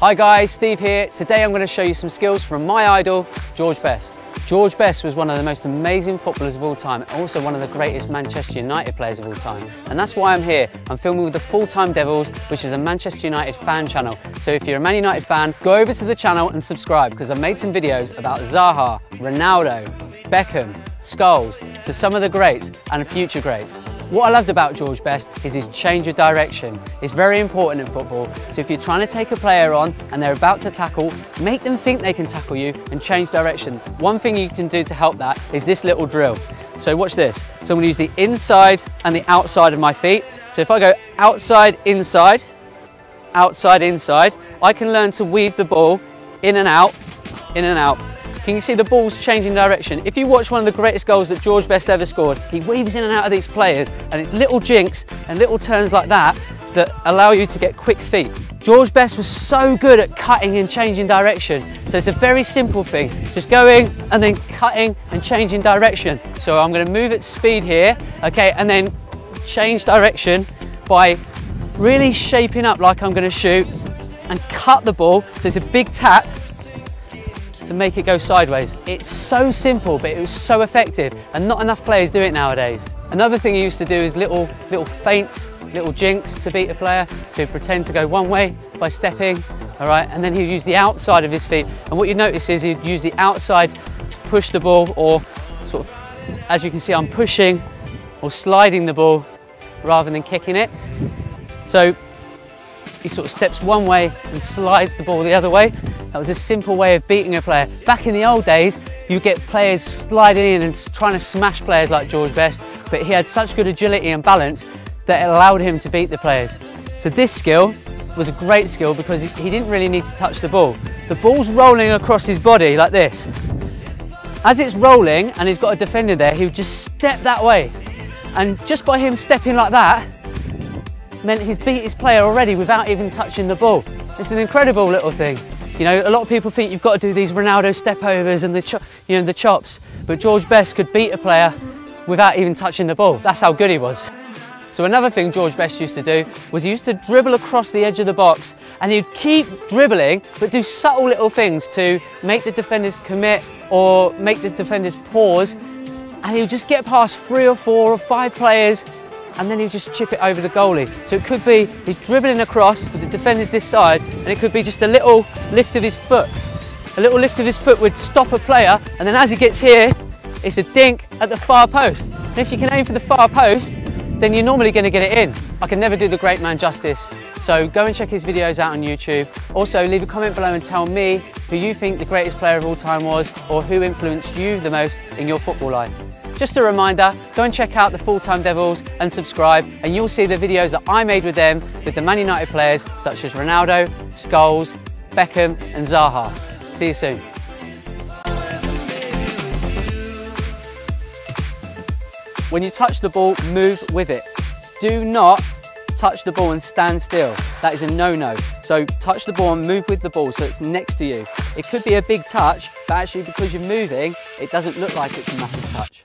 Hi guys, Steve here. Today I'm going to show you some skills from my idol, George Best. George Best was one of the most amazing footballers of all time, and also one of the greatest Manchester United players of all time. And that's why I'm here. I'm filming with the Full-Time Devils, which is a Manchester United fan channel. So if you're a Man United fan, go over to the channel and subscribe, because I've made some videos about Zaha, Ronaldo, Beckham, Scholes, to some of the greats and future greats. What I loved about George Best is his change of direction. It's very important in football, so if you're trying to take a player on and they're about to tackle, make them think they can tackle you and change direction. One thing you can do to help that is this little drill. So watch this. So I'm going to use the inside and the outside of my feet. So if I go outside, inside, I can learn to weave the ball in and out, in and out. Can you see the ball's changing direction? If you watch one of the greatest goals that George Best ever scored, he weaves in and out of these players, and it's little jinks and little turns like that that allow you to get quick feet. George Best was so good at cutting and changing direction. So it's a very simple thing, just going and then cutting and changing direction. So I'm going to move at speed here, okay, and then change direction by really shaping up like I'm going to shoot and cut the ball. So it's a big tap to make it go sideways. It's so simple, but it was so effective, and not enough players do it nowadays. Another thing he used to do is little feints, little jinks to beat a player. So he'd pretend to go one way by stepping, all right, and then he'd use the outside of his feet. And what you notice is he'd use the outside to push the ball, or sort of, as you can see, I'm pushing or sliding the ball rather than kicking it. So he sort of steps one way and slides the ball the other way. That was a simple way of beating a player. Back in the old days, you get players sliding in and trying to smash players like George Best, but he had such good agility and balance that it allowed him to beat the players. So this skill was a great skill because he didn't really need to touch the ball. The ball's rolling across his body like this. As it's rolling and he's got a defender there, he would just step that way. And just by him stepping like that, meant he's beat his player already without even touching the ball. It's an incredible little thing. You know, a lot of people think you've got to do these Ronaldo step-overs and the chops, but George Best could beat a player without even touching the ball. That's how good he was. So another thing George Best used to do was he used to dribble across the edge of the box, and he'd keep dribbling but do subtle little things to make the defenders commit or make the defenders pause, and he would just get past 3 or 4 or 5 players, and then he'd just chip it over the goalie. So it could be he's dribbling across with the defenders this side, and it could be just a little lift of his foot. A little lift of his foot would stop a player, and then as he gets here, it's a dink at the far post. And if you can aim for the far post, then you're normally going to get it in. I can never do the great man justice, so go and check his videos out on YouTube. Also, leave a comment below and tell me who you think the greatest player of all time was, or who influenced you the most in your football life. Just a reminder, go and check out the Full-Time Devils and subscribe, and you'll see the videos that I made with them, with the Man United players such as Ronaldo, Scholes, Beckham and Zaha. See you soon. When you touch the ball, move with it. Do not touch the ball and stand still. That is a no-no. So touch the ball and move with the ball so it's next to you. It could be a big touch, but actually because you're moving, it doesn't look like it's a massive touch.